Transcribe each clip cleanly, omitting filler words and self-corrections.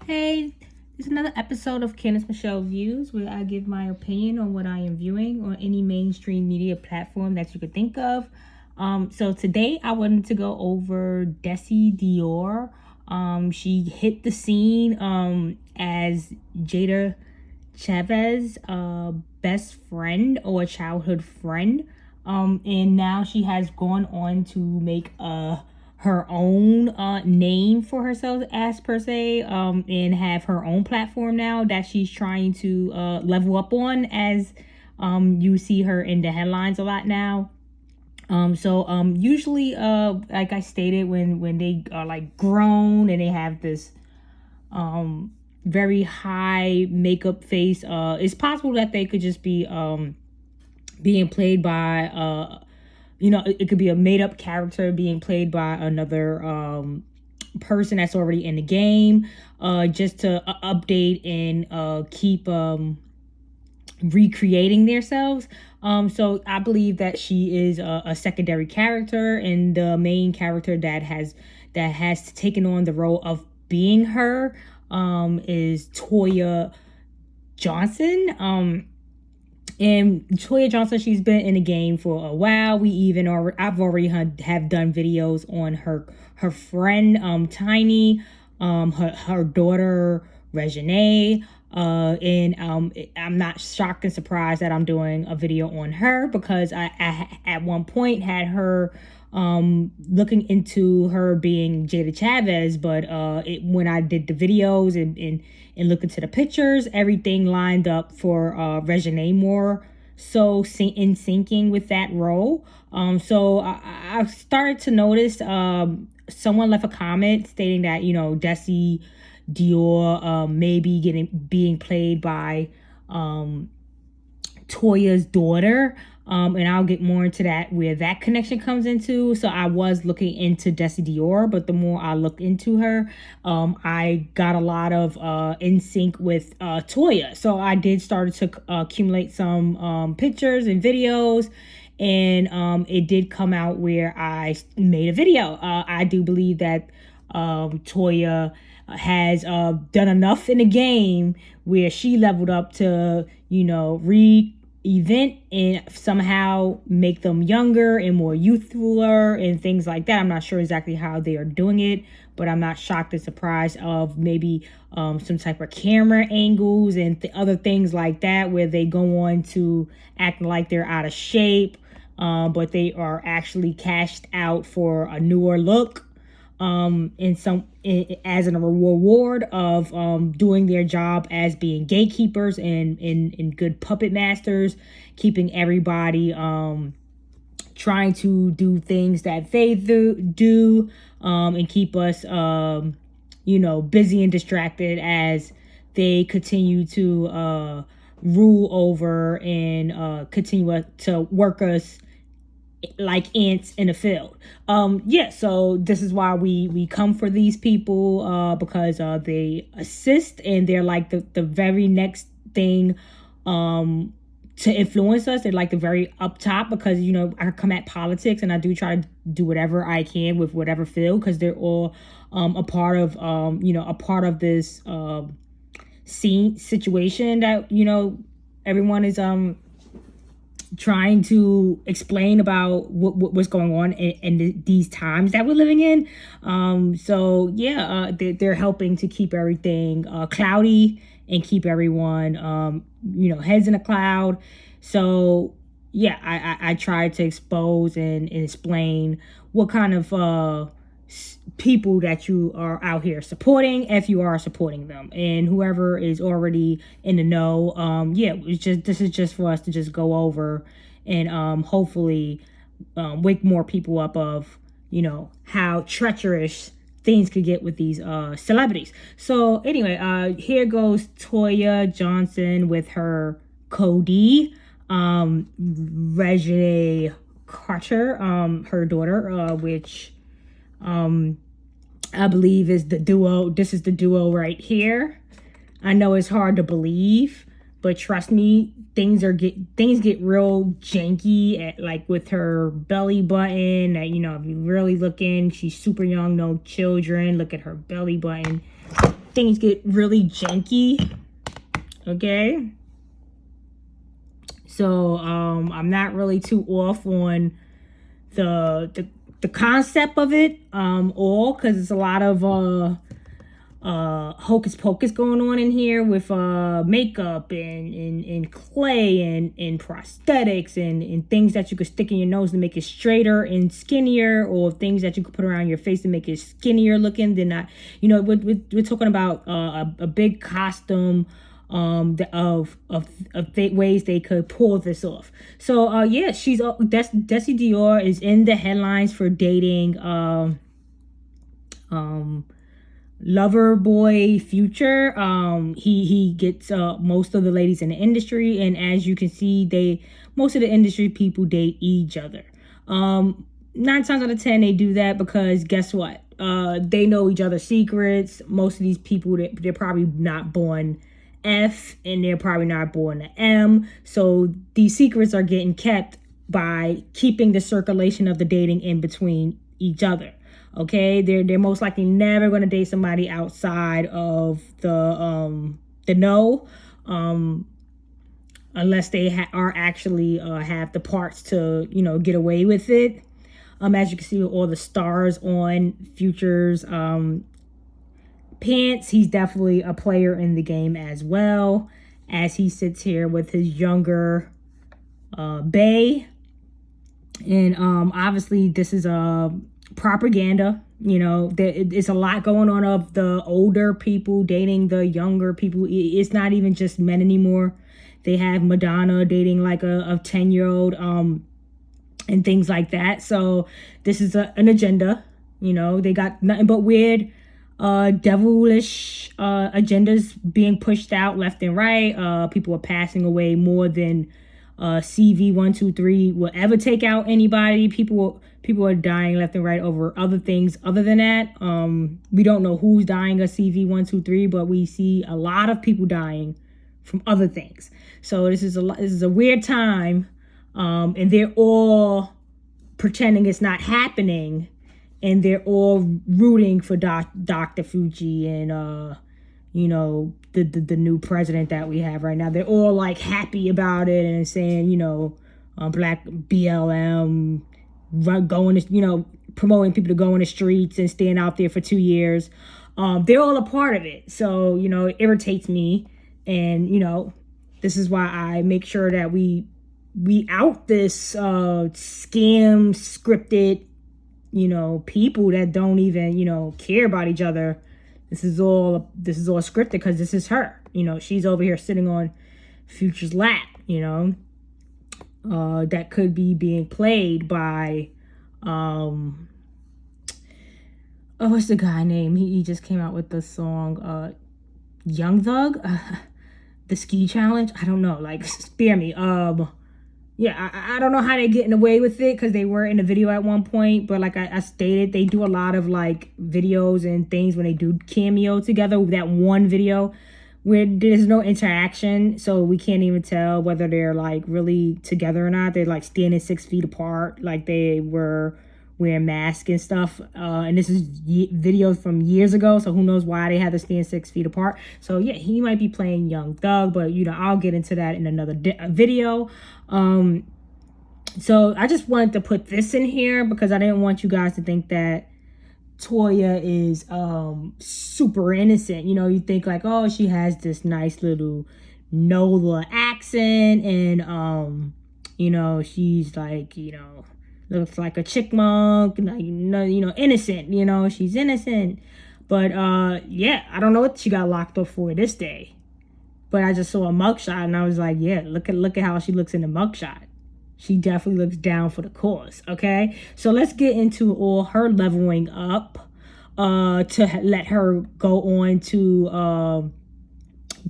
Hey, this is another episode of Candace Michelle Views, where I give my opinion on what I am viewing on any mainstream media platform that you could think of. So today I wanted to go over Desi Dior. She hit the scene as Jada Chavez, best friend or childhood friend. And now she has gone on to make her own name for herself, as per se, and have her own platform now that she's trying to level up on, as you see her in the headlines a lot now. Usually, like I stated, when they are like grown and they have this very high makeup face, it's possible that they could just be being played by it could be a made up character being played by another person that's already in the game, just to update and keep recreating themselves. So I believe that she is a secondary character, and the main character that has taken on the role of being her is Toya Johnson. And Toya Johnson, she's been in the game for a while. I've already have done videos on her friend Tiny, her daughter Regine, and I'm not shocked and surprised that I'm doing a video on her, because I at one point had her looking into her being Jada Chavez, but when I did the videos and look into the pictures, everything lined up for Regine more so in syncing with that role. So I started to notice someone left a comment stating that Desi Dior maybe being played by Toya's daughter. And I'll get more into that, where that connection comes into. So I was looking into Desi Dior, but the more I looked into her, I got a lot of in sync with Toya. So I did start to accumulate some pictures and videos, and it did come out where I made a video. I do believe that Toya has done enough in the game where she leveled up to event and somehow make them younger and more youthfuler and things like that. I'm not sure exactly how they are doing it, but I'm not shocked and surprised of maybe some type of camera angles and other things like that, where they go on to act like they're out of shape, but they are actually cashed out for a newer look, as a reward of doing their job as being gatekeepers and good puppet masters, keeping everybody trying to do things that they do, and keep us busy and distracted as they continue to rule over and continue to work us like ants in a field. So this is why we come for these people, because they assist, and they're like the very next thing to influence us. They're like the very up top, because I come at politics and I do try to do whatever I can with whatever field, because they're all a part of this scene situation that everyone is trying to explain about what's going on in these times that we're living in. They're helping to keep everything cloudy and keep everyone heads in a cloud. So I try to expose and explain what kind of people that you are out here supporting, if you are supporting them, and whoever is already in the know. This is just for us to just go over and hopefully wake more people up of how treacherous things could get with these celebrities. So anyway, here goes Toya Johnson with her Cody, Reggie Carter, her daughter, which I believe is the duo. This is the duo right here. I know it's hard to believe, but trust me, things get real janky like with her belly button. If you really look in, she's super young, no children. Look at her belly button. things get really janky. Okay. So I'm not really too off on the concept of it all, because it's a lot of hocus pocus going on in here with makeup and clay and prosthetics and things that you could stick in your nose to make it straighter and skinnier, or things that you could put around your face to make it skinnier looking. They're not, we're talking about a big costume of ways they could pull this off. So yeah, Desi Dior is in the headlines for dating lover boy Future. He gets most of the ladies in the industry, and as you can see, most of the industry people date each other. 9 times out of 10 they do that because guess what? They know each other's secrets. Most of these people, they're probably not born F, and they're probably not born a M. So these secrets are getting kept by keeping the circulation of the dating in between each other. Okay, they're most likely never going to date somebody outside of the know, unless they are actually have the parts to get away with it. As you can see, with all the stars on Future's pants, he's definitely a player in the game as well, as he sits here with his younger bae. And obviously this is a propaganda. It's a lot going on of the older people dating the younger people. It's not even just men anymore. They have Madonna dating like a 10-year-old and things like that. So this is an agenda. They got nothing but weird devilish agendas being pushed out left and right. People are passing away more than CV123 will ever take out anybody. People are dying left and right over other things other than that. We don't know who's dying of CV123, but we see a lot of people dying from other things. So this is a weird time, and they're all pretending it's not happening, and they're all rooting for Dr. Fuji and the new president that we have right now. They're all like happy about it and saying, black BLM, going to, promoting people to go in the streets and staying out there for 2 years. They're all a part of it. So, it irritates me. And, this is why I make sure that we out this scam scripted, people that don't even, care about each other. This is all scripted because this is her. She's over here sitting on Future's lap, that could be being played by what's the guy name? He just came out with the song Young Thug, the ski challenge. I don't know, like, spare me. Yeah, I don't know how they're getting away with it, because they were in a video at one point, but like I stated, they do a lot of like videos and things when they do cameo together. That one video where there's no interaction, so we can't even tell whether they're like really together or not. They're like standing 6 feet apart, like they were wearing masks and stuff. And this is videos from years ago, so who knows why they had to stand 6 feet apart. So yeah, he might be playing Young Thug, but I'll get into that in another video. So I just wanted to put this in here because I didn't want you guys to think that Toya is super innocent. You think like, oh, she has this nice little NOLA accent, and she's like, looks like a chickmunk, innocent. She's innocent. But yeah, I don't know what she got locked up for this day. But I just saw a mugshot and I was like, yeah, look at how she looks in the mugshot. She definitely looks down for the cause, okay? So let's get into all her leveling up to let her go on to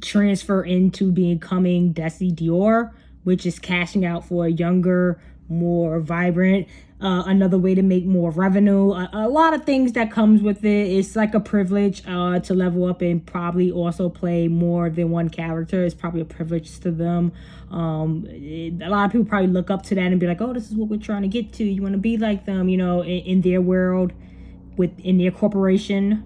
transfer into becoming Desi Dior, which is cashing out for a younger, more vibrant, another way to make more revenue. A lot of things that comes with it. It's like a privilege to level up and probably also play more than one character. It's probably a privilege to them. A lot of people probably look up to that and be like, oh, this is what we're trying to get to. You want to be like them, in their world, in their corporation.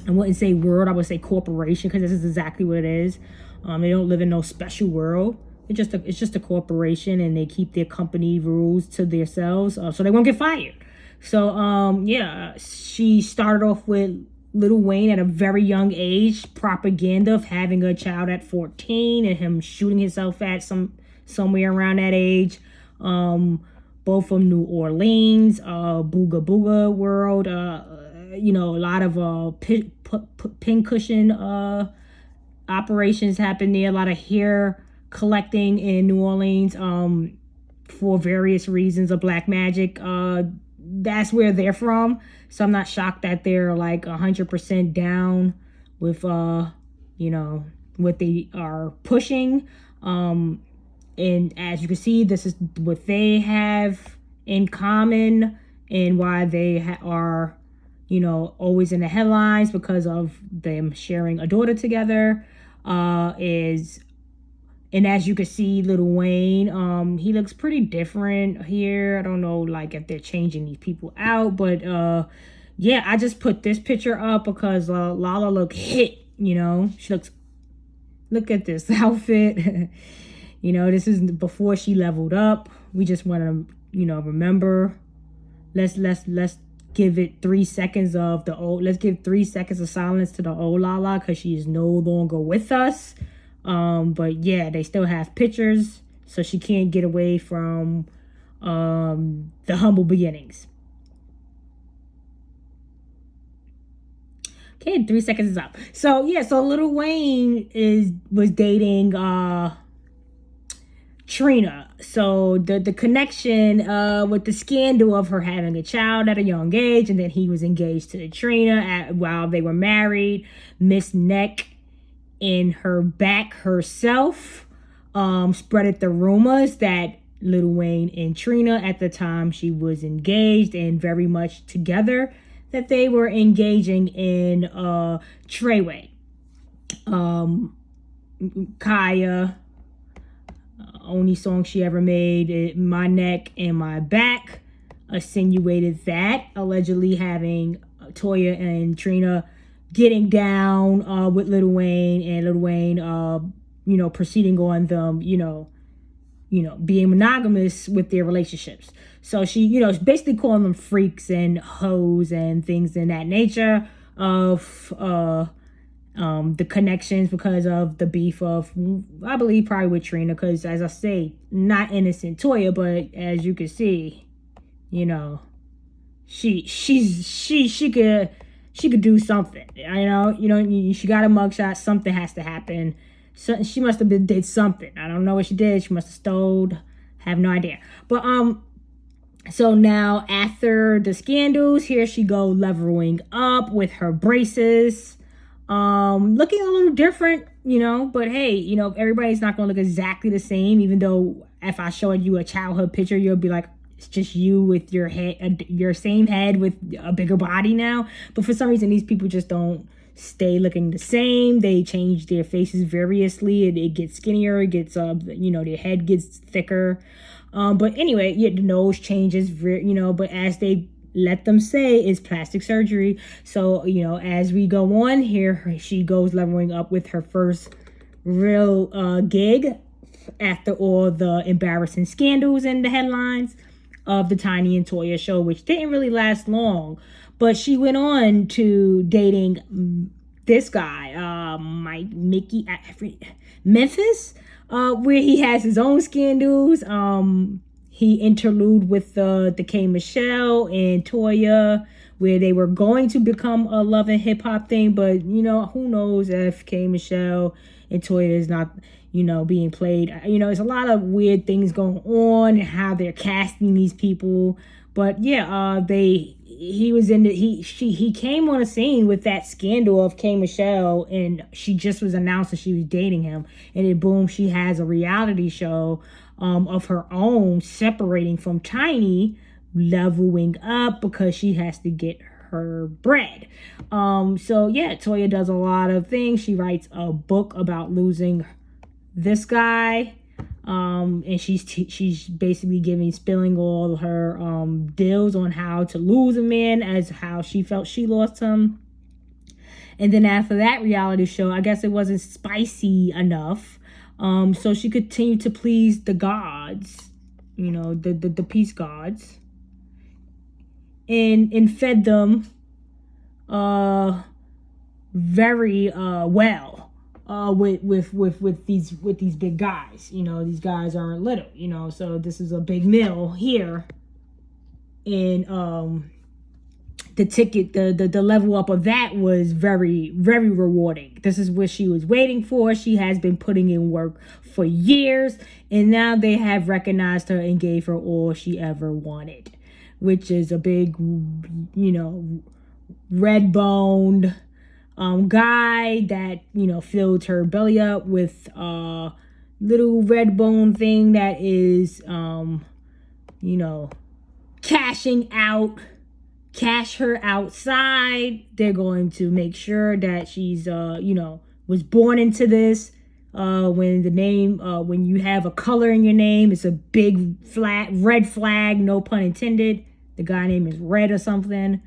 I wouldn't say world, I would say corporation, because this is exactly what it is. They don't live in no special world. It's just a corporation, and they keep their company rules to themselves, so they won't get fired. So yeah, she started off with Lil Wayne at a very young age, propaganda of having a child at 14 and him shooting himself at somewhere around that age. Both from New Orleans, Booga Booga world, you know, a lot of pincushion operations happen there, a lot of hair collecting in New Orleans, for various reasons of black magic. That's where they're from. So I'm not shocked that they're like 100% down with, you know, what they are pushing. And as you can see, this is what they have in common, and why they are, you know, always in the headlines because of them sharing a daughter together. And as you can see, Lil Wayne, he looks pretty different here. I don't know, like, if they're changing these people out, but yeah, I just put this picture up because Lala look hit. You know, she looks. Look at this outfit. You know, this is before she leveled up. We just want to, you know, remember. Let's give it 3 seconds of the old. Let's give 3 seconds of silence to the old Lala, because she is no longer with us. But yeah, they still have pictures, so she can't get away from the humble beginnings. Okay, 3 seconds is up. So yeah, so Lil Wayne was dating Trina. So the connection with the scandal of her having a child at a young age, and then he was engaged to Trina while they were married. Miss Neck in her back herself spreaded the rumors that Lil Wayne and Trina, at the time she was engaged and very much together, that they were engaging in Treyway. Kaya, only song she ever made, My Neck and My Back, insinuated that, allegedly having Toya and Trina getting down with Lil Wayne, and Lil Wayne, you know, proceeding on them, you know, being monogamous with their relationships. So she, you know, basically calling them freaks and hoes and things in that nature of the connections because of the beef of, I believe, probably with Trina, because as I say, not innocent Toya, but as you can see, you know, she could do something. You know, she got a mugshot. Something has to happen. So she must have did something. I don't know what she did. She must have stole. Have no idea. But so now after the scandals, here she go leveling up with her braces. Looking a little different, you know, but hey, you know, everybody's not gonna look exactly the same, even though if I showed you a childhood picture, you'll be like, it's just you with your head, your same head with a bigger body now. But for some reason, these people just don't stay looking the same. They change their faces variously. It gets skinnier. It gets, you know, their head gets thicker. But anyway, yeah, the nose changes, you know, but as they let them say, it's plastic surgery. So, you know, as we go on here, she goes leveling up with her first real gig after all the embarrassing scandals in the headlines of the Tiny and Toya show, which didn't really last long. But she went on to dating this guy, Mickey Memphis, where he has his own scandals. He interlude with the K Michelle and Toya, where they were going to become a love and hip hop thing, but you know, who knows if K Michelle and Toya is not, you know, being played. You know, there's a lot of weird things going on and how they're casting these people. But yeah, he came on a scene with that scandal of K Michelle, and she just was announced that she was dating him, and then boom, she has a reality show of her own, separating from Tiny, leveling up because she has to get her bread. So yeah, Toya does a lot of things. She writes a book about losing this guy. And she's basically spilling all her deals on how to lose a man, as how she felt she lost him. And then after that reality show, I guess it wasn't spicy enough. So she continued to please the gods, the peace gods, and fed them very well with these big guys. These guys aren't little. So this is a big meal here, and the ticket, the level up of that was very, very rewarding. This is what she was waiting for. She has been putting in work for years, and now they have recognized her and gave her all she ever wanted, which is a big, red-boned guy that, filled her belly up with a little red bone thing that is, cash her outside. They're going to make sure that she's, was born into this. When you have a color in your name, it's a big red flag, no pun intended. The guy name is Red or something.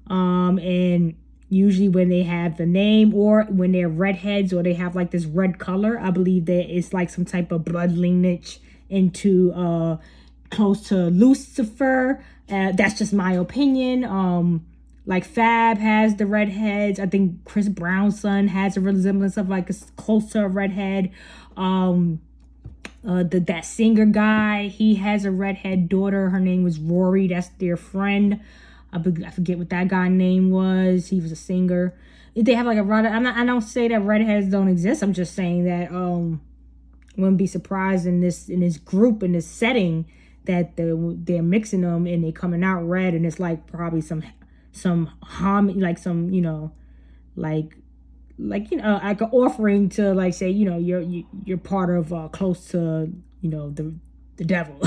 And usually when they have the name, or when they're redheads, or they have like this red color, I believe that it's like some type of blood lineage into close to Lucifer. That's just my opinion. Like Fab has the redheads. I think Chris Brown's son has a resemblance of like a close to a redhead. That singer guy, he has a redhead daughter. Her name was Rory. That's their friend. I forget what that guy's name was. He was a singer. They have like a red. I don't say that redheads don't exist. I'm just saying that wouldn't be surprised in this group, in this setting, that they're mixing them and they coming out red, and it's like probably some harm, like some like an offering to, like, say, you're part of close to the devil,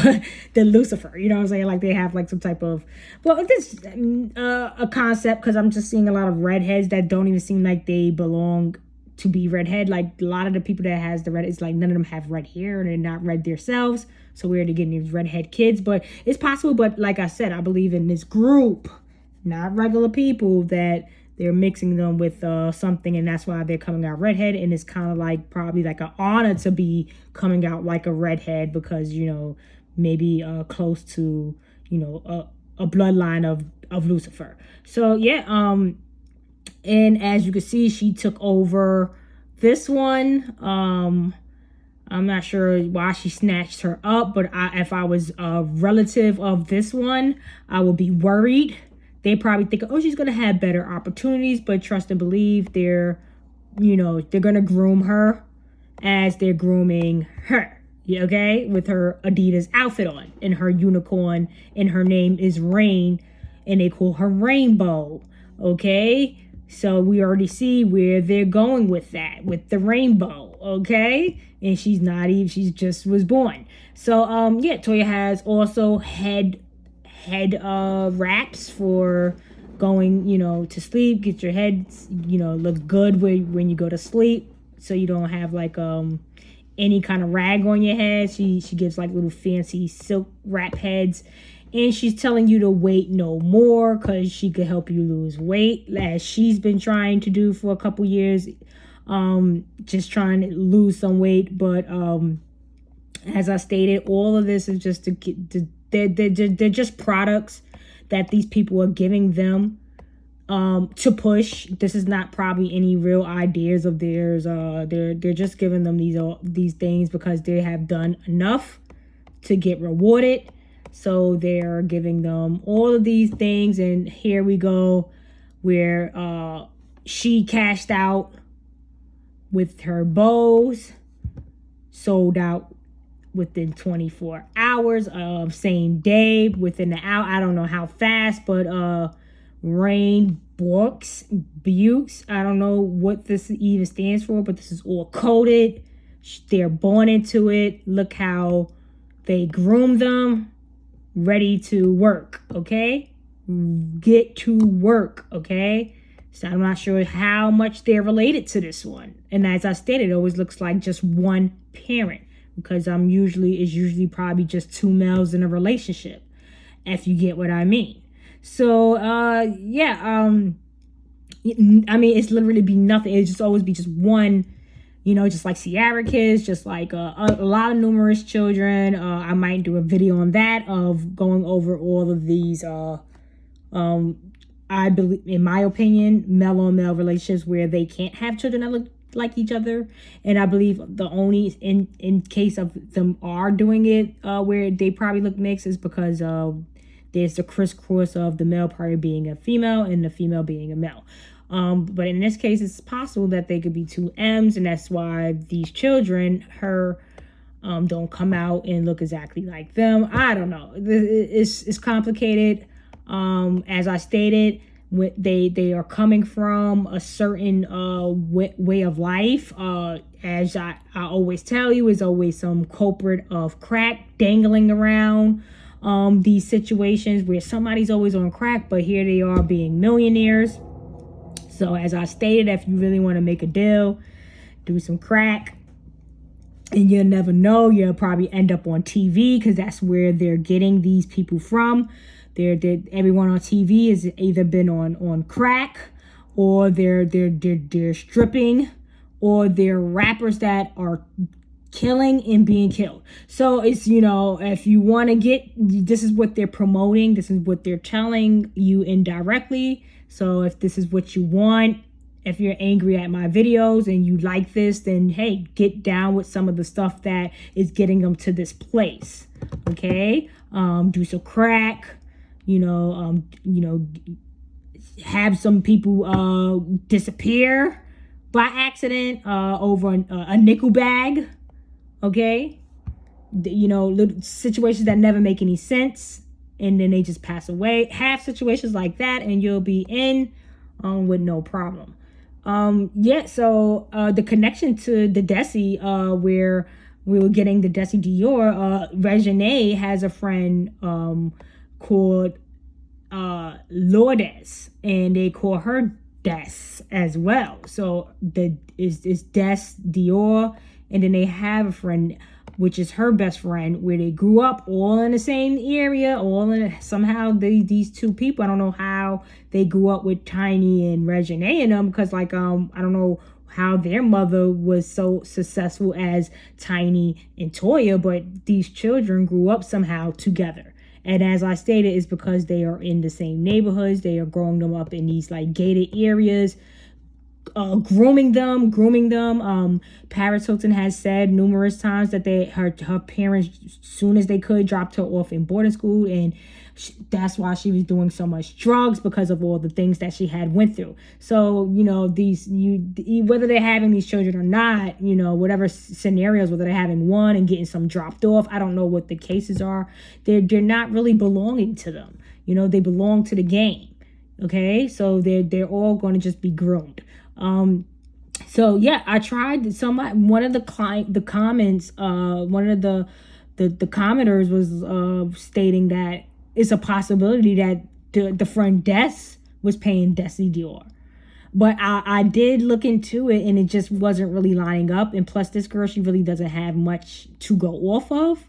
the Lucifer, what I'm saying? Like they have like some type of, well, this a concept, because I'm just seeing a lot of redheads that don't even seem like they belong to be redhead. Like a lot of the people that has the red, it's like none of them have red hair and they're not red themselves. So we're getting these redhead kids, but it's possible. But like I said, I believe in this group, not regular people, that they're mixing them with something, and that's why they're coming out redhead. And it's kind of like probably like an honor to be coming out like a redhead, because maybe close to a bloodline of Lucifer. So yeah, and as you can see, she took over this one. I'm not sure why she snatched her up, but if I was a relative of this one, I would be worried. They probably think, oh, she's going to have better opportunities, but trust and believe they're going to groom her as they're grooming her. Okay? With her Adidas outfit on and her unicorn, and her name is Rain, and they call her Rainbow. Okay? So we already see where they're going with that, with the rainbow. Okay? And she's not even, she just was born. So, Toya has also head wraps for going, to sleep. Get your head, look good when you go to sleep, so you don't have like any kind of rag on your head. She gives like little fancy silk wrap heads, and she's telling you to wait no more, because she could help you lose weight, as she's been trying to do for a couple years, just trying to lose some weight. But as I stated, all of this is just they're just products that these people are giving them to push. This is not probably any real ideas of theirs. They're just giving them these things because they have done enough to get rewarded. So they're giving them all of these things, and here we go, where she cashed out with her bows, sold out within 24 hours of same day, within the hour. I don't know how fast, but Rain Bukes, I don't know what this even stands for, but this is all coded. They're born into it. Look how they groom them, ready to work. Okay, get to work. Okay, so I'm not sure how much they're related to this one, and as I stated, it always looks like just one parent, because it's usually probably just two males in a relationship, if you get what I mean. So I mean, it's literally be nothing. It just always be just one, just like Sierra kids, just like a lot of numerous children. I might do a video on that of going over all of these. I believe, in my opinion, male on male relationships where they can't have children that look like each other. And I believe the only in case of them are doing it where they probably look mixed is because there's the crisscross of the male probably being a female and the female being a male. But in this case, it's possible that they could be two M's, and that's why these children, don't come out and look exactly like them. I don't know. It's complicated. As I stated, they are coming from a certain way of life. As I always tell you, is always some culprit of crack dangling around these situations where somebody's always on crack, but here they are being millionaires. So as I stated, if you really want to make a deal, do some crack. And you'll never know. You'll probably end up on TV because that's where they're getting these people from. Everyone on TV has either been on crack, or they're stripping, or they're rappers that are killing and being killed. So it's, if you want to this is what they're promoting. This is what they're telling you indirectly. So if this is what you want, if you're angry at my videos and you like this, then hey, get down with some of the stuff that is getting them to this place. Okay? Do some crack, have some people disappear by accident over a nickel bag. Okay? Little situations that never make any sense, and then they just pass away. Have situations like that and you'll be in with no problem. So the connection to the Desi, where we were getting the Desi Dior, Regine has a friend called Lourdes, and they call her Des as well. So it's Des Dior, and then they have a friend which is her best friend, where they grew up all in the same area, somehow these two people, I don't know how they grew up with Tiny and Regine in them, because I don't know how their mother was so successful as Tiny and Toya, but these children grew up somehow together. And as I stated, it's because they are in the same neighborhoods. They are growing them up in these gated areas, grooming them. Paris Hilton has said numerous times that her parents, as soon as they could, dropped her off in boarding school, and that's why she was doing so much drugs, because of all the things that she had went through. So whether they're having these children or not, whatever scenarios, whether they're having one and getting some dropped off, I don't know what the cases are. They're not really belonging to them. They belong to the game. Okay, so they're all going to just be groomed. So yeah, I tried one of the comments, one of the commenters was stating that it's a possibility that the friend Des was paying Desi Dior. But I did look into it, and it just wasn't really lining up. And plus, this girl, she really doesn't have much to go off of.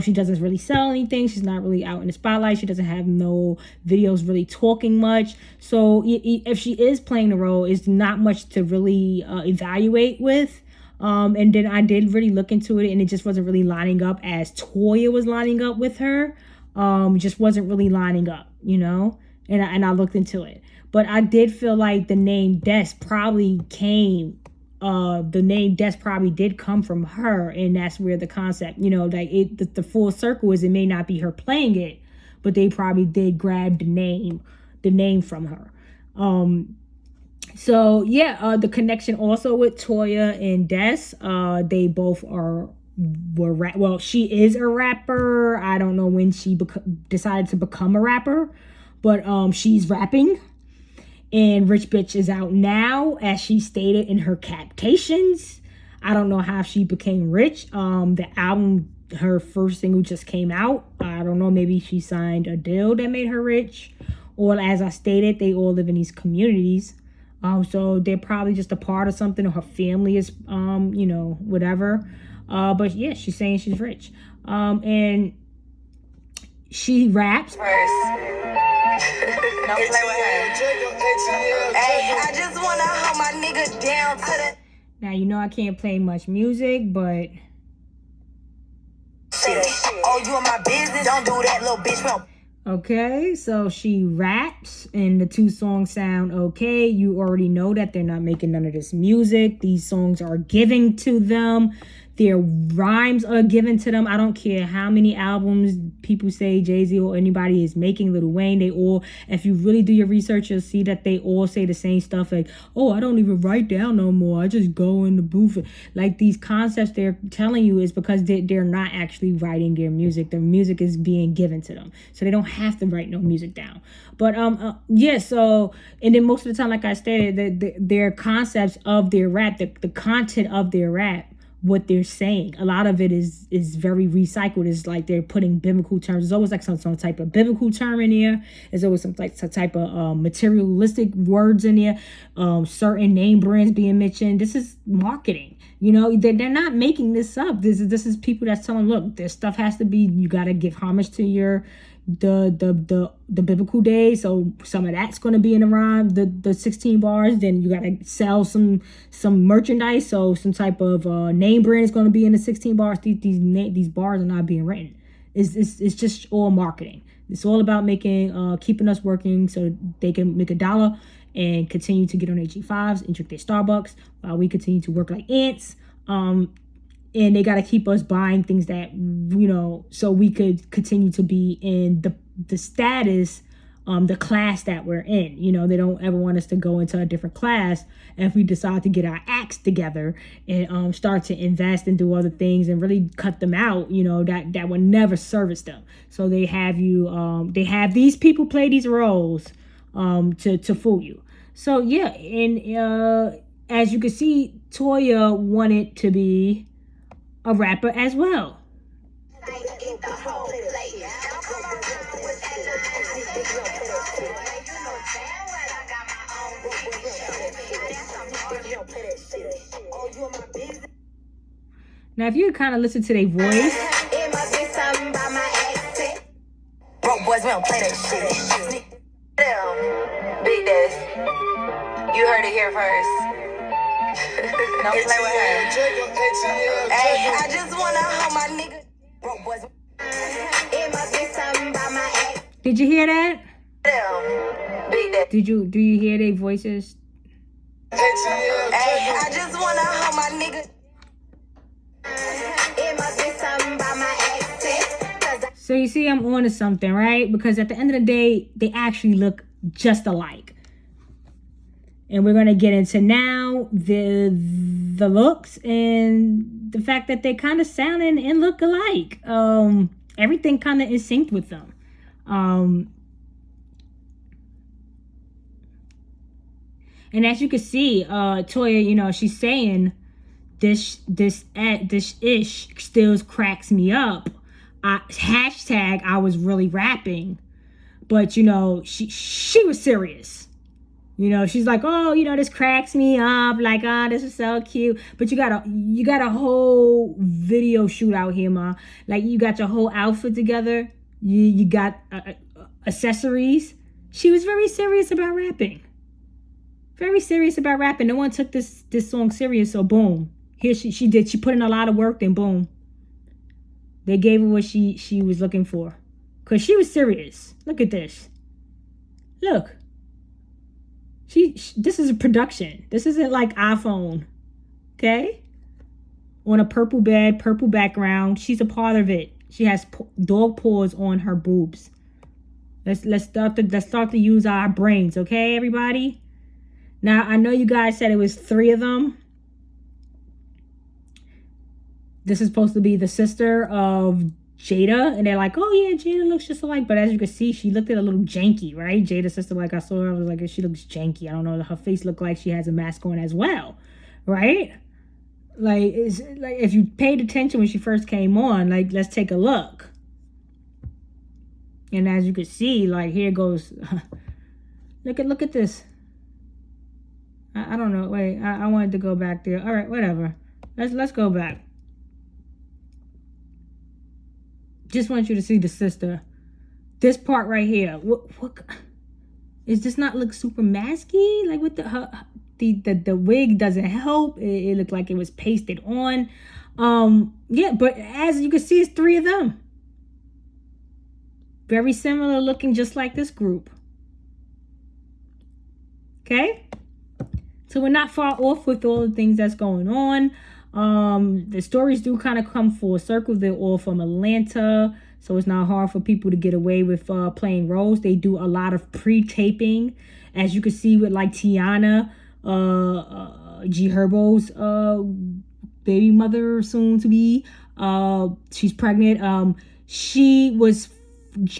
She doesn't really sell anything. She's not really out in the spotlight. She doesn't have no videos really talking much. So if she is playing the role, it's not much to really evaluate with. And then I did really look into it, and it just wasn't really lining up as Toya was lining up with her. Just wasn't really lining up, and I looked into it. But I did feel like the name Des probably did come from her, and that's where the concept, the full circle is, it may not be her playing it, but they probably did grab the name from her. So yeah, the connection also with Toya and Des, they both were she is a rapper. I don't know when she decided to become a rapper, but she's rapping. And Rich Bitch is out now, as she stated in her captations. I don't know how she became rich. The album, her first single just came out. I don't know, maybe she signed a deal that made her rich. Or as I stated, they all live in these communities. So they're probably just a part of something, or her family is, whatever. But yeah, she's saying she's rich. And she raps. Don't play with her. Hey, I just wanna hold my nigga down to the. Now, you know I can't play much music, but. Oh, you in my business? Don't do that, little bitch. Okay, so she raps and the two songs sound okay. You already know that they're not making none of this music. These songs are giving to them. Their rhymes are given to them. I don't care how many albums people say Jay-Z or anybody is making, Lil Wayne, they all, if you really do your research, you'll see that they all say the same stuff like, oh, I don't even write down no more. I just go in the booth. Like these concepts they're telling you is because they're not actually writing their music. Their music is being given to them. So they don't have to write no music down. But yeah, so, and then most of the time, like I stated, their concepts of their rap, the content of their rap, what they're saying, a lot of it is very recycled. It's like they're putting biblical terms. There's always like some type of biblical term in there. There's always some type of materialistic words in there. Certain name brands being mentioned. This is marketing. You know, they're not making this up. This is people that's telling, look, this stuff has to be, you got to give homage to your the biblical days, so some of that's going to be in the rhyme, the 16 bars. Then you got to sell some merchandise, so some type of name brand is going to be in the 16 bars. These bars are not being written. It's just all marketing. It's all about making keeping us working so they can make $1 and continue to get on HE5s and drink their Starbucks while we continue to work like ants. And they got to keep us buying things that, you know, so we could continue to be in the status, the class that we're in. You know, they don't ever want us to go into a different class. And if we decide to get our acts together and start to invest and do other things and really cut them out, you know, that would never service them. So they have you, they have these people play these roles to fool you. So yeah, and as you can see, Toya wanted to be a rapper as well. Now, if you kind of listen to their voice, broke boys, we don't play that shit. Big Dash, you heard it here first. Don't play with her. Hey, I just wanna hold my nigga. Broke boys. Did you hear that? Big Dash. Do you hear their voices? Hey, I just wanna hold my nigga. So you see, I'm on to something, right? Because at the end of the day, they actually look just alike. And we're going to get into now the looks and the fact that they kind of sound and look alike. Everything kind of is synced with them. And as you can see, Toya, you know, she's saying this ish still cracks me up. Hashtag I was really rapping, but you know, she was serious. You know, she's like, oh, you know, this cracks me up. Like, oh, this is so cute. But you got a whole video shoot out here, ma. Like, you got your whole outfit together. You got accessories. She was very serious about rapping. Very serious about rapping. No one took this song serious. So boom, here she did. She put in a lot of work. Then boom, they gave her what she was looking for, cause she was serious. Look at this. Look. This is a production. This isn't like iPhone, okay? On a purple bed, purple background. She's a part of it. She has dog paws on her boobs. Let's start to use our brains, okay, everybody? Now I know you guys said it was 3 of them. This is supposed to be the sister of Jada, and they're like, oh yeah, Jada looks just alike. But as you can see, she looked a little janky, right? Jada's sister, like I saw her, I was like, she looks janky. I don't know, her face looked like she has a mask on as well, right? Like, it's like, if you paid attention when she first came on, like, let's take a look. And as you can see, like, here goes. look at this. I don't know. Wait, I wanted to go back there. All right, whatever. Let's go back. Just want you to see the sister. This part right here. What Is this not look super masky? Like with the wig doesn't help. It looked like it was pasted on. Yeah, but as you can see, it's 3 of them. Very similar looking, just like this group. Okay? So we're not far off with all the things that's going on. The stories do kind of come full circle. They're all from Atlanta, so it's not hard for people to get away with playing roles. They do a lot of pre-taping, as you can see with like Tiana, G Herbo's baby mother, soon to be. She's pregnant. She was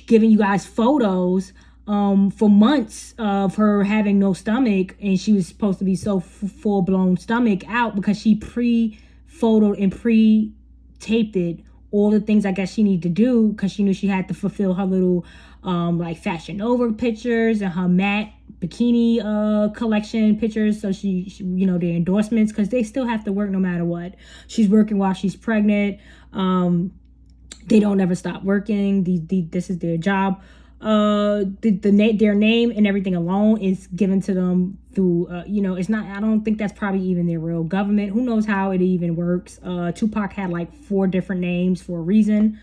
giving you guys photos for months of her having no stomach, and she was supposed to be so full-blown stomach out because she pre-photoed and pre-taped it, all the things I guess she needed to do, because she knew she had to fulfill her little like Fashion Nova pictures and her matte bikini collection pictures. So she you know, their endorsements, because they still have to work no matter what. She's working while she's pregnant. They don't ever stop working. This is their job. Their name and everything alone is given to them through you know, it's not, I don't think that's probably even their real government. Who knows how it even works. Tupac had like 4 different names for a reason.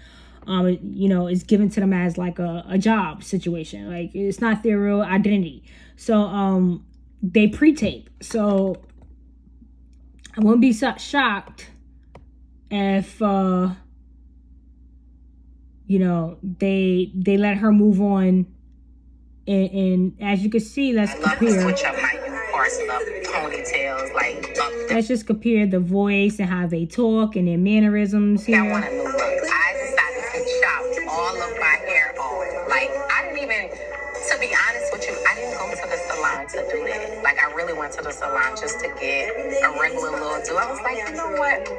You know, it's given to them as like a job situation. Like, it's not their real identity. So they pre-tape. So I wouldn't be shocked if you know, they let her move on, and as you can see, let's compare. Let's just compare the voice and how they talk and their mannerisms here. I want a new look. I decided to chop all of my hair off. Like, I didn't even, to be honest with you, I didn't go to the salon to do that. Like, I really went to the salon just to get a regular little do. I was like, you know what?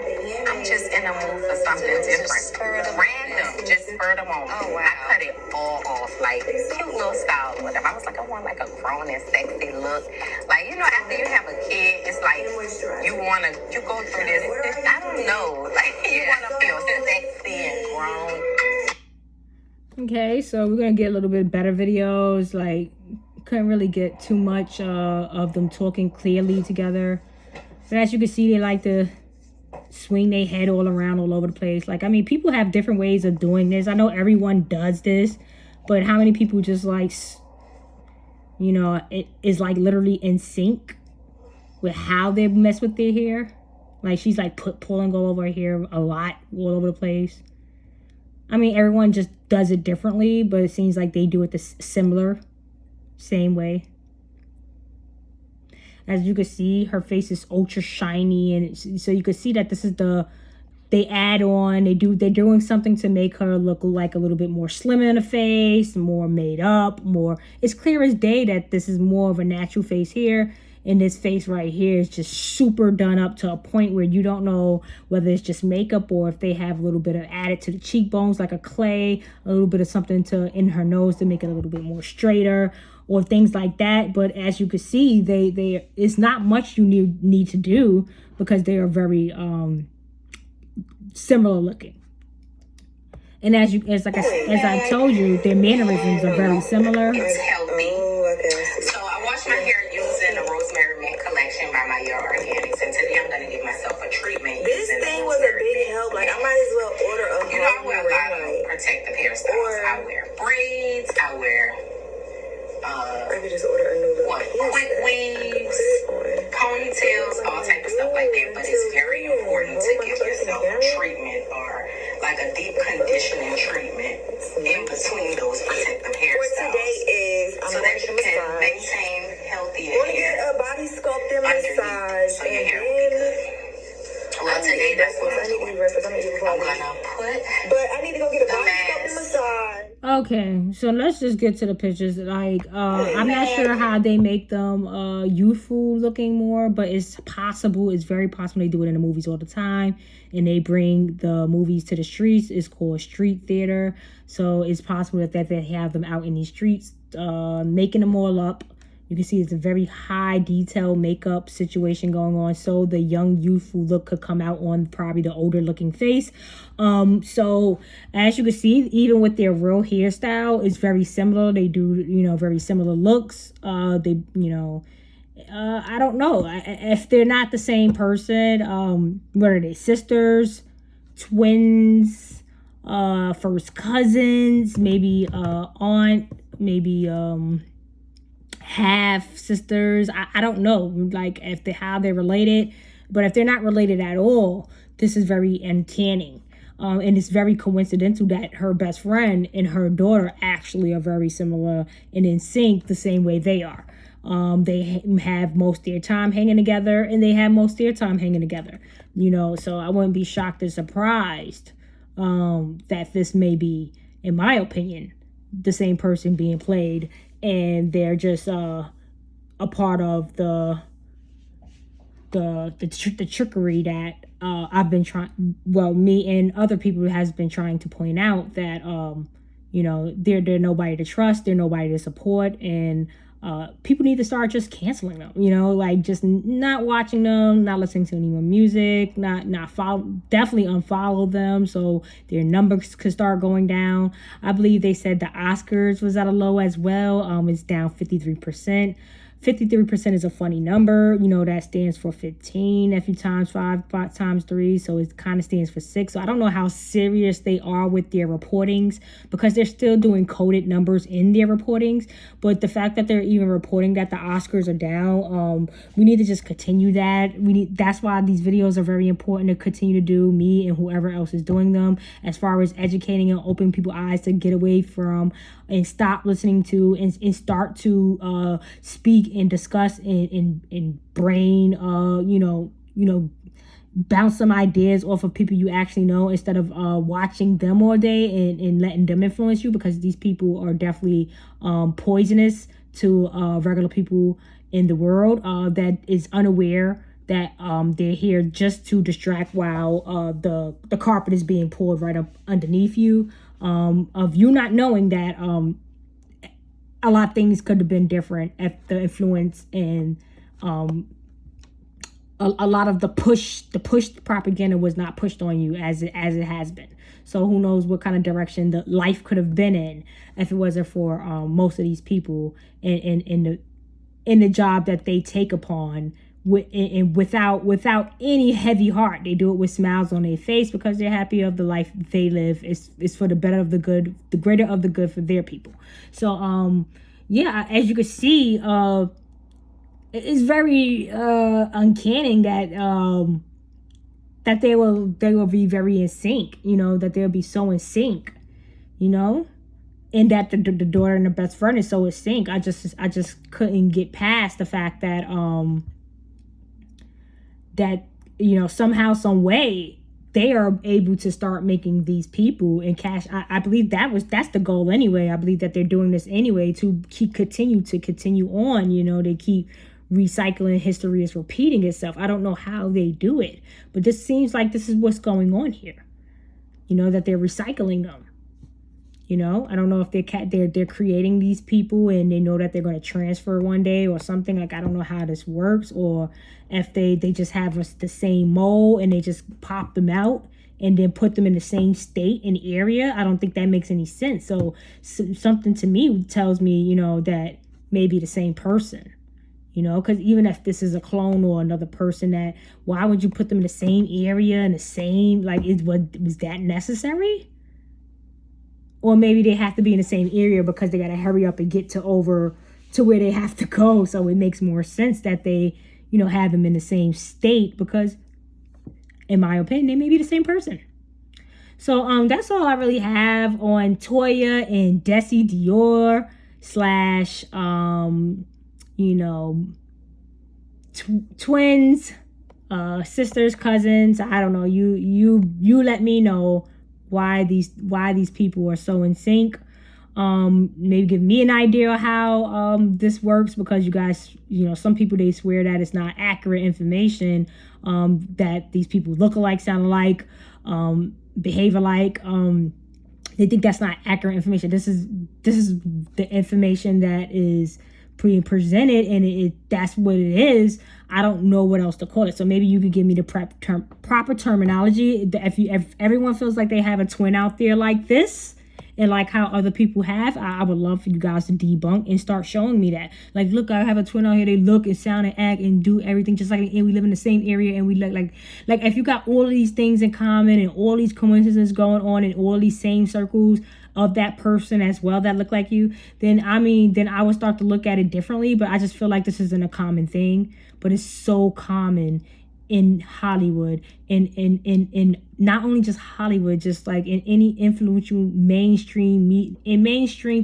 I'm just in the mood for something different. Random, just spur them on. Oh, wow. I cut it all off, like, cute little style or whatever. I was like, I want like a grown and sexy look. Like, you know, after you have a kid, it's like, you go through this, I don't know, like, you want to feel sexy and grown. Okay, so we're gonna get a little bit better videos. Like, couldn't really get too much of them talking clearly together, but as you can see, they like to swing their head all around all over the place. Like, I mean, people have different ways of doing this. I know everyone does this, but how many people just like, you know, it is like literally in sync with how they mess with their hair. Like, she's like pulling all over her hair a lot, all over the place. I mean, everyone just does it differently, but it seems like they do it the same way. As you can see, her face is ultra shiny, and so you can see that this is they add on, they're doing something to make her look like a little bit more slim in the face, more made up, more, it's clear as day that this is more of a natural face here. And this face right here is just super done up to a point where you don't know whether it's just makeup or if they have a little bit of added to the cheekbones, like a clay, a little bit of something in her nose to make it a little bit more straighter, or things like that. But as you can see, they it's not much you need to do, because they are very similar looking. And as I told you, their mannerisms are very similar. It's healthy. So I wash my hair using the Rosemary Mint collection by my Dior Organics, and today I'm gonna give myself a treatment. This thing was a big help. Like, I might as well order a. You know, I wear a lot of protective hairstyles. I wear braids. I wear. I could just order a new look. Quick weaves, ponytails, all type of stuff like that. But it's very important to give yourself a treatment, or like a deep conditioning treatment in between those protective hairstyles. What today is, so that you can maintain healthy hair. Want to get a body sculpting massage, so your hair and will be good. Well, today that's what I'm doing. I'm gonna put. But I need to go get a body sculpting massage. Okay, so let's just get to the pictures. Like, I'm not sure how they make them youthful looking more, but it's possible. It's very possible they do it in the movies all the time, and they bring the movies to the streets. It's called street theater, so it's possible that they have them out in these streets, making them all up, You can see it's a very high detail makeup situation going on, so the young youthful look could come out on probably the older looking face. So as you can see, even with their real hairstyle, it's very similar. They do, very similar looks. I don't know if they're not the same person. What are they? Sisters, twins, first cousins, maybe aunt, maybe half sisters. I don't know, like if they how they're related, but if they're not related at all, this is very uncanny. And it's very coincidental that her best friend and her daughter actually are very similar and in sync the same way they are. They have most of their time hanging together, and they have most of their time hanging together. So I wouldn't be shocked or surprised that this may be, in my opinion, the same person being played, and they're just a part of the trickery that I've been trying. Well, me and other people has been trying to point out that they're nobody to trust, they're nobody to support, and people need to start just canceling them. Like just not watching them, not listening to any more music, not follow, definitely unfollow them so their numbers could start going down. I believe they said the Oscars was at a low as well. It's down 53%. 53% is a funny number. That stands for 15. If you times 5 times 3, so it kind of stands for 6. So I don't know how serious they are with their reportings, because they're still doing coded numbers in their reportings. But the fact that they're even reporting that the Oscars are down, we need to just continue that. That's why these videos are very important to continue to do, me and whoever else is doing them, as far as educating and opening people's eyes to get away from and stop listening to and start to speak and discuss and brain bounce some ideas off of people you actually know, instead of watching them all day and letting them influence you, because these people are definitely poisonous to regular people in the world that is unaware that they're here just to distract while the carpet is being pulled right up underneath you, of you not knowing that a lot of things could have been different if the influence and a lot of the push propaganda was not pushed on you as it has been. So who knows what kind of direction the life could have been in if it wasn't for most of these people in the job that they take upon without any heavy heart. They do it with smiles on their face because they're happy of the life they live. It's for the better of the good, the greater of the good for their people. So as you can see, it's very uncanny that they will be very in sync. That they'll be so in sync. And that the daughter and the best friend is so in sync. I just couldn't get past the fact that somehow, some way they are able to start making these people in cash. I believe that's the goal anyway. I believe that they're doing this anyway to continue on. They keep recycling, history is repeating itself. I don't know how they do it, but this seems like this is what's going on here. That they're recycling them. I don't know if they're creating these people and they know that they're going to transfer one day or something. Like, I don't know how this works, or if they just have the same mold and they just pop them out and then put them in the same state and area. I don't think that makes any sense. So something to me tells me, that maybe the same person. Because even if this is a clone or another person, why would you put them in the same area and the same, was that necessary? Or maybe they have to be in the same area because they got to hurry up and get to where they have to go. So it makes more sense that they, have them in the same state, because in my opinion, they may be the same person. So that's all I really have on Toya and Desi Dior / twins, sisters, cousins. I don't know. You let me know why these people are so in sync. Maybe give me an idea of how this works, because you guys, some people, they swear that it's not accurate information, that these people look alike, sound alike, behave alike. They think that's not accurate information. This is the information that is presented and that's what it is, I don't know what else to call it. So maybe you could give me the proper terminology. If everyone feels like they have a twin out there like this, and like how other people have, I would love for you guys to debunk and start showing me that. Like, look, I have a twin out here. They look and sound and act and do everything just like me. And we live in the same area, and we look like if you got all of these things in common and all these coincidences going on in all these same circles of that person as well that look like you, then I would start to look at it differently. But I just feel like this isn't a common thing, but it's so common in Hollywood, in not only just Hollywood, just like in any influential mainstream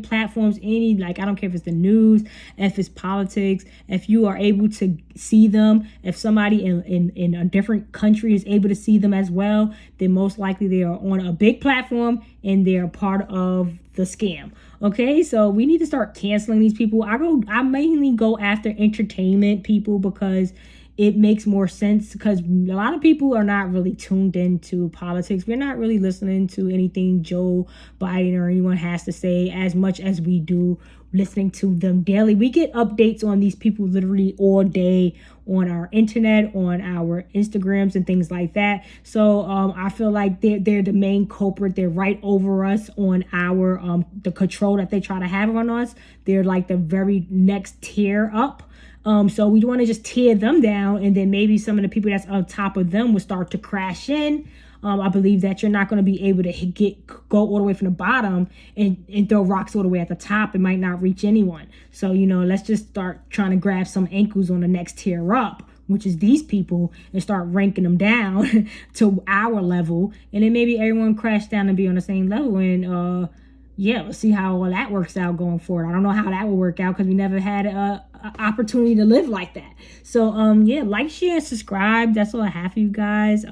platforms, any, like, I don't care if it's the news, if it's politics, if you are able to see them, if somebody in a different country is able to see them as well, then most likely they are on a big platform and they're part of the scam. Okay, so we need to start canceling these people. I mainly go after entertainment people because it makes more sense, because a lot of people are not really tuned into politics. We're not really listening to anything Joe Biden or anyone has to say as much as we do listening to them daily. We get updates on these people literally all day on our internet, on our Instagrams and things like that. So I feel like they're the main culprit. They're right over us on our the control that they try to have on us. They're like the very next tier up. So we want to just tear them down, and then maybe some of the people that's on top of them will start to crash in. I believe that you're not going to be able to go all the way from the bottom and throw rocks all the way at the top. It might not reach anyone. So, let's just start trying to grab some ankles on the next tier up, which is these people, and start ranking them down to our level. And then maybe everyone crash down and be on the same level. And let's see how all that works out going forward. I don't know how that will work out because we never had a opportunity to live like that. So like, share, and subscribe. That's all I have for you guys.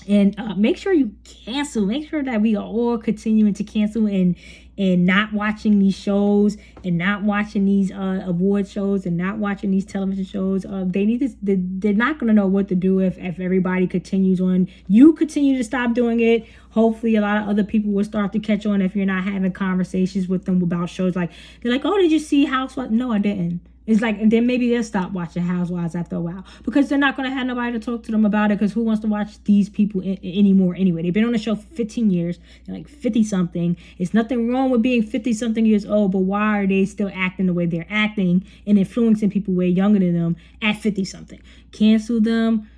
And make sure you cancel. Make sure that we are all continuing to cancel and not watching these shows, and not watching these award shows, and not watching these television shows. They're not going to know what to do if everybody continues on. You continue to stop doing it. Hopefully a lot of other people will start to catch on if you're not having conversations with them about shows. Like, they're like, oh, did you see Housewives? No, I didn't. It's like, and then maybe they'll stop watching Housewives after a while, because they're not going to have nobody to talk to them about it, because who wants to watch these people anymore anyway? They've been on the show for 15 years. They're like 50-something. It's nothing wrong with being 50-something years old, but why are they still acting the way they're acting and influencing people way younger than them at 50-something? Cancel them.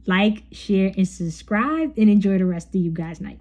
Like, share, and subscribe, and enjoy the rest of you guys' night.